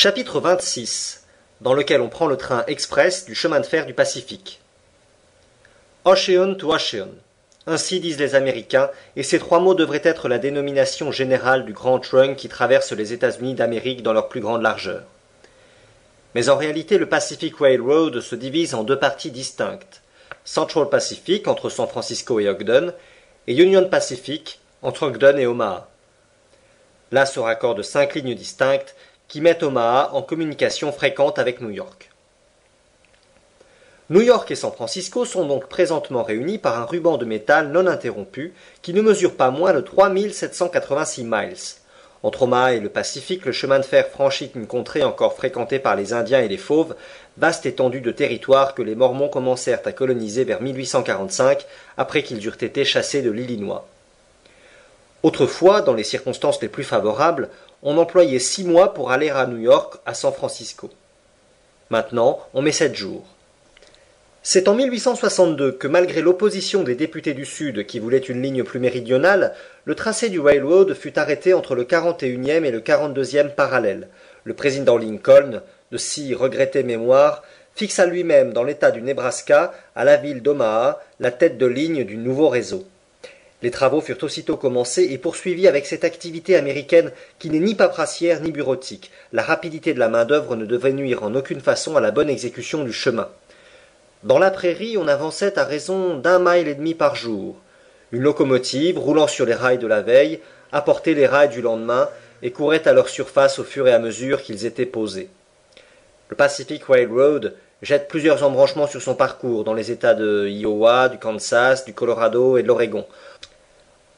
Chapitre 26, dans lequel on prend le train express du chemin de fer du Pacifique. Ocean to Ocean. Ainsi disent les Américains, et ces trois mots devraient être la dénomination générale du grand trunk qui traverse les États-Unis d'Amérique dans leur plus grande largeur. Mais en réalité, le Pacific Railroad se divise en deux parties distinctes. Central Pacific, entre San Francisco et Ogden, et Union Pacific, entre Ogden et Omaha. Là se raccordent 5 lignes distinctes qui mettent Omaha en communication fréquente avec New York. New York et San Francisco sont donc présentement réunis par un ruban de métal non interrompu qui ne mesure pas moins de 3786 miles. Entre Omaha et le Pacifique, le chemin de fer franchit une contrée encore fréquentée par les Indiens et les Fauves, vaste étendue de territoire que les Mormons commencèrent à coloniser vers 1845, après qu'ils eurent été chassés de l'Illinois. Autrefois, dans les circonstances les plus favorables, on employait 6 mois pour aller à New York, à San Francisco. Maintenant, on met 7 jours. C'est en 1862 que, malgré l'opposition des députés du Sud qui voulaient une ligne plus méridionale, le tracé du railroad fut arrêté entre le 41e et le 42e parallèle. Le président Lincoln, de si regrettée mémoire, fixa lui-même dans l'État du Nebraska, à la ville d'Omaha, la tête de ligne du nouveau réseau. Les travaux furent aussitôt commencés et poursuivis avec cette activité américaine qui n'est ni paperassière ni bureautique. La rapidité de la main-d'œuvre ne devait nuire en aucune façon à la bonne exécution du chemin. Dans la prairie, on avançait à raison d'1,5 mile par jour. Une locomotive, roulant sur les rails de la veille, apportait les rails du lendemain et courait à leur surface au fur et à mesure qu'ils étaient posés. Le Pacific Railroad jette plusieurs embranchements sur son parcours dans les États de Iowa, du Kansas, du Colorado et de l'Oregon.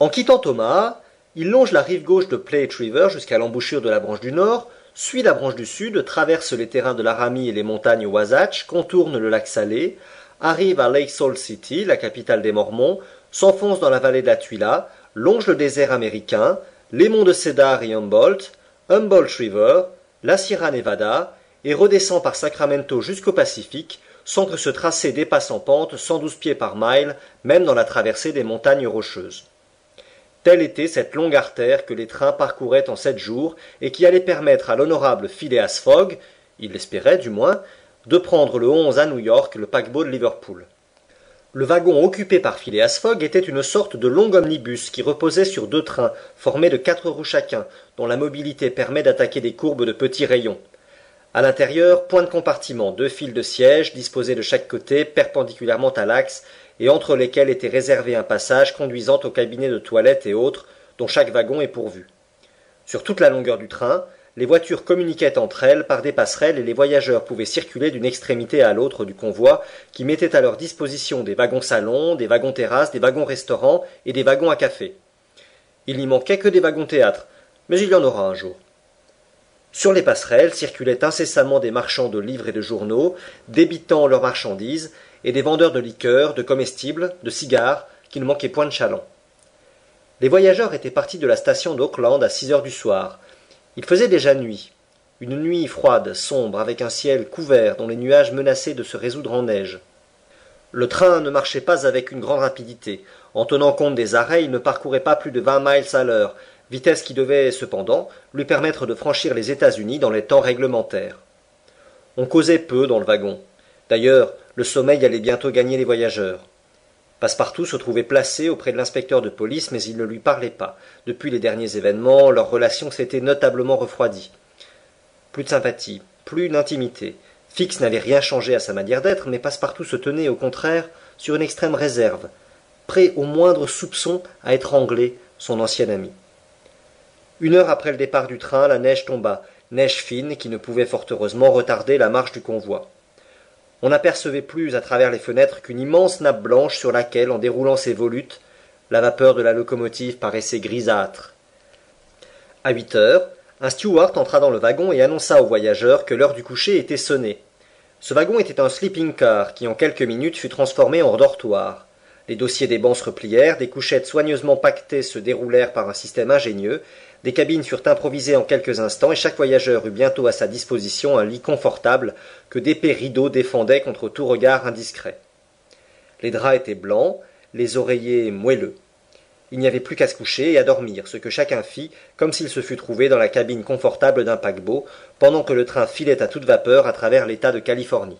En quittant Omaha, il longe la rive gauche de Platte River jusqu'à l'embouchure de la branche du nord, suit la branche du sud, traverse les terrains de Laramie et les montagnes Wasatch, contourne le lac Salé, arrive à Lake Salt City, la capitale des Mormons, s'enfonce dans la vallée de la Tuila, longe le désert américain, les monts de Cedar et Humboldt River, la Sierra Nevada, et redescend par Sacramento jusqu'au Pacifique, sans que ce tracé dépasse en pente 112 pieds par mile, même dans la traversée des montagnes rocheuses. Telle était cette longue artère que les trains parcouraient en 7 jours et qui allait permettre à l'honorable Phileas Fogg, il l'espérait du moins, de prendre le 11 à New York le paquebot de Liverpool. Le wagon occupé par Phileas Fogg était une sorte de long omnibus qui reposait sur 2 trains formés de 4 roues chacun, dont la mobilité permet d'attaquer des courbes de petits rayons. À l'intérieur, point de compartiment, 2 files de sièges disposés de chaque côté perpendiculairement à l'axe et entre lesquels était réservé un passage conduisant au cabinet de toilette et autres, dont chaque wagon est pourvu. Sur toute la longueur du train, les voitures communiquaient entre elles par des passerelles et les voyageurs pouvaient circuler d'une extrémité à l'autre du convoi, qui mettait à leur disposition des wagons salons, des wagons terrasses, des wagons restaurants et des wagons à café. Il n'y manquait que des wagons théâtre, mais il y en aura un jour. Sur les passerelles circulaient incessamment des marchands de livres et de journaux, débitant leurs marchandises, et des vendeurs de liqueurs, de comestibles, de cigares, qui ne manquaient point de chalands. Les voyageurs étaient partis de la station d'Auckland à 6 heures du soir. Il faisait déjà nuit. Une nuit froide, sombre, avec un ciel couvert dont les nuages menaçaient de se résoudre en neige. Le train ne marchait pas avec une grande rapidité. En tenant compte des arrêts, il ne parcourait pas plus de 20 miles à l'heure, vitesse qui devait, cependant, lui permettre de franchir les États-Unis dans les temps réglementaires. On causait peu dans le wagon. D'ailleurs, le sommeil allait bientôt gagner les voyageurs. Passepartout se trouvait placé auprès de l'inspecteur de police, mais il ne lui parlait pas. Depuis les derniers événements, leur relation s'était notablement refroidie. Plus de sympathie, plus d'intimité. Fix n'avait rien changé à sa manière d'être, mais Passepartout se tenait, au contraire, sur une extrême réserve, prêt au moindre soupçon à étrangler son ancien ami. 1 heure après le départ du train, la neige tomba, neige fine qui ne pouvait fort heureusement retarder la marche du convoi. On n'apercevait plus à travers les fenêtres qu'une immense nappe blanche sur laquelle, en déroulant ses volutes, la vapeur de la locomotive paraissait grisâtre. À 8 heures, un steward entra dans le wagon et annonça aux voyageurs que l'heure du coucher était sonnée. Ce wagon était un sleeping car qui, en quelques minutes, fut transformé en dortoir. Les dossiers des bancs se replièrent, des couchettes soigneusement paquetées se déroulèrent par un système ingénieux, des cabines furent improvisées en quelques instants et chaque voyageur eut bientôt à sa disposition un lit confortable que d'épais rideaux défendaient contre tout regard indiscret. Les draps étaient blancs, les oreillers moelleux. Il n'y avait plus qu'à se coucher et à dormir, ce que chacun fit, comme s'il se fût trouvé dans la cabine confortable d'un paquebot, pendant que le train filait à toute vapeur à travers l'État de Californie.